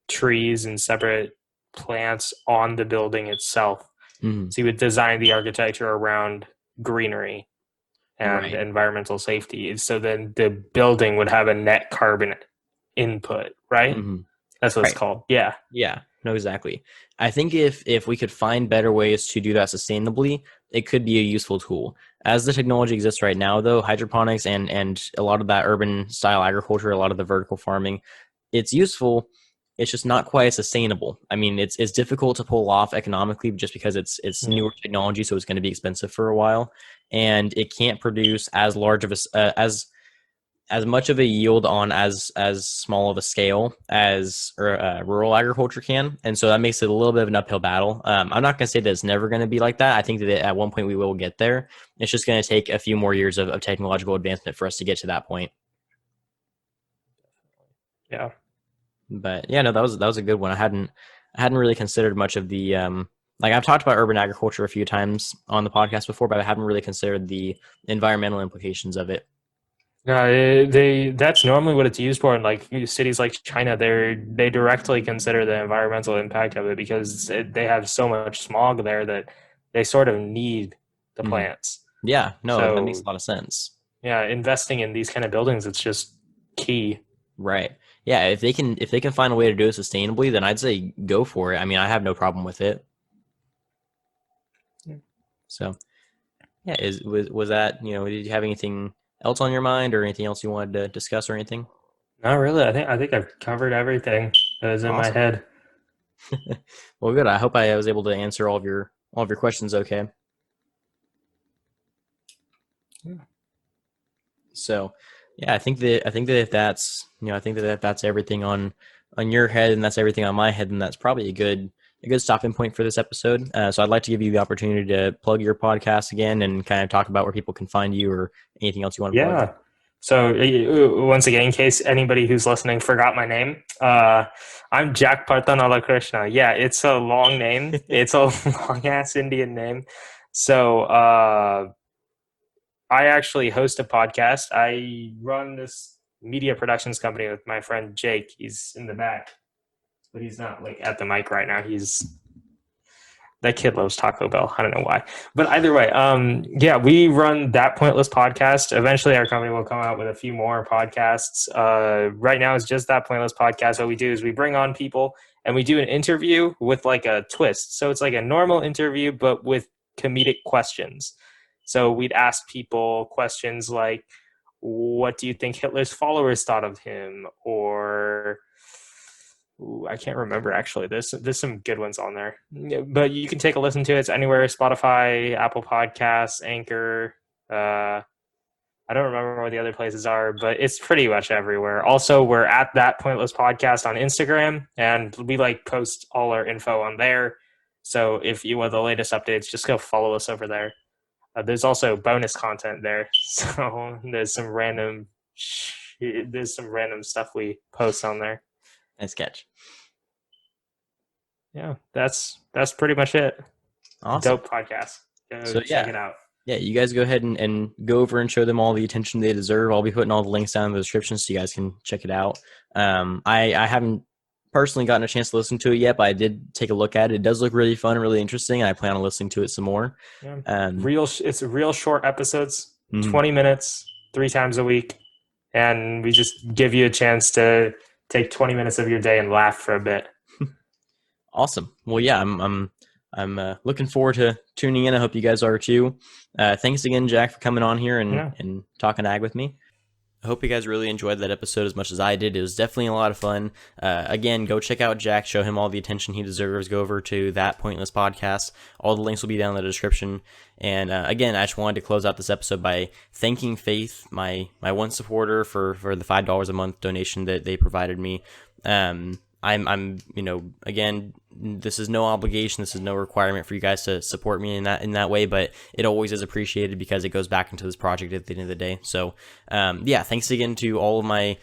trees and separate plants on the building itself. So you would design the architecture around greenery and environmental safety. So then the building would have a net carbon input, right? That's what it's called. Yeah. Yeah. No, exactly. I think if we could find better ways to do that sustainably, it could be a useful tool. As the technology exists right now, though, hydroponics and a lot of that urban style agriculture, a lot of the vertical farming, it's useful. It's just not quite sustainable. I mean, it's difficult to pull off economically just because it's newer technology, so it's going to be expensive for a while, and it can't produce as large of as much of a yield on as small of a scale as rural agriculture can, and so that makes it a little bit of an uphill battle. I'm not going to say that it's never going to be like that. I think that at one point we will get there. It's just going to take a few more years of technological advancement for us to get to that point. Yeah. But yeah, no, that was a good one. I hadn't really considered much of the like I've talked about urban agriculture a few times on the podcast before, but I haven't really considered the environmental implications of it. No, that's normally what it's used for in like cities like China. They directly consider the environmental impact of it because they have so much smog there that they sort of need the plants. Yeah, no, that makes a lot of sense. Yeah, investing in these kind of buildings, it's just key. Right. Yeah, if they can find a way to do it sustainably, then I'd say go for it. I mean, I have no problem with it. Yeah. So, yeah, was that, did you have anything else on your mind or anything else you wanted to discuss or anything? Not really. I think I've covered everything that was in my head. Well, good. I hope I was able to answer all of your questions okay. Yeah. So, yeah, I think that if that's if that's everything on your head and that's everything on my head, then that's probably a good stopping point for this episode. So I'd like to give you the opportunity to plug your podcast again and kind of talk about where people can find you or anything else you want to plug. So once again, in case anybody who's listening forgot my name, I'm Jack Parthanalakrishna. Yeah, it's a long name. It's a long ass Indian name. So I actually host a podcast. I run this media productions company with my friend Jake. He's in the back, but he's not like at the mic right now. That kid loves Taco Bell. I don't know why, but either way, yeah, we run That Pointless podcast. Eventually our company will come out with a few more podcasts. Right now it's just That Pointless podcast. What we do is we bring on people and we do an interview with like a twist. So it's like a normal interview, but with comedic questions. So we'd ask people questions like, what do you think Hitler's followers thought of him? Or I can't remember actually. There's some good ones on there, but you can take a listen to it. It's anywhere: Spotify, Apple Podcasts, Anchor. I don't remember what the other places are, but it's pretty much everywhere. Also, we're at That Pointless Podcast on Instagram, and we like post all our info on there. So if you want the latest updates, just go follow us over there. There's also bonus content there, so there's some random stuff we post on there. Nice catch. Yeah, that's pretty much it. Awesome. Dope podcast. Go So check yeah, it out. yeah, you guys go ahead and go over and show them all the attention they deserve. I'll be putting all the links down in the description so you guys can check it out. I haven't personally gotten a chance to listen to it yet, but I did take a look at it. It does look really fun and really interesting, and I plan on listening to it some more. Yeah. Um, It's real short episodes, mhm. 20 minutes, 3 times a week. And we just give you a chance to take 20 minutes of your day and laugh for a bit. Awesome. Well, yeah, I'm looking forward to tuning in. I hope you guys are too. Thanks again, Jack, for coming on here and Yeah. and talking ag with me. I hope you guys really enjoyed that episode as much as I did. It was definitely a lot of fun. Again, go check out Jack. Show him all the attention he deserves. Go over to That Pointless Podcast. All the links will be down in the description. And again, I just wanted to close out this episode by thanking Faith, my one supporter, for the $5 a month donation that they provided me. I'm again, this is no obligation, this is no requirement for you guys to support me in that way, but it always is appreciated because it goes back into this project at the end of the day. So yeah, thanks again to all of my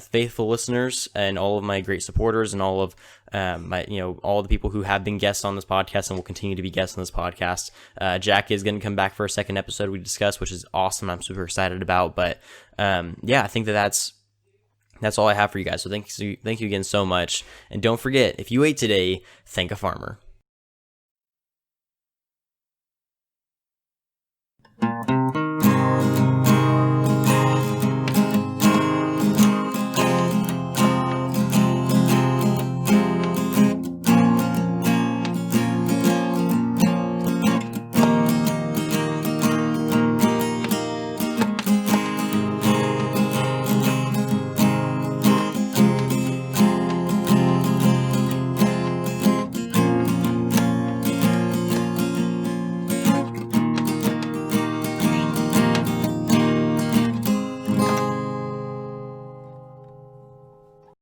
faithful listeners and all of my great supporters and all of my all the people who have been guests on this podcast and will continue to be guests on this podcast. Jack is going to come back for a second episode we discussed, which is awesome. I'm super excited about, but yeah, I think that's all I have for you guys. So thank you again so much. And don't forget, if you ate today, thank a farmer.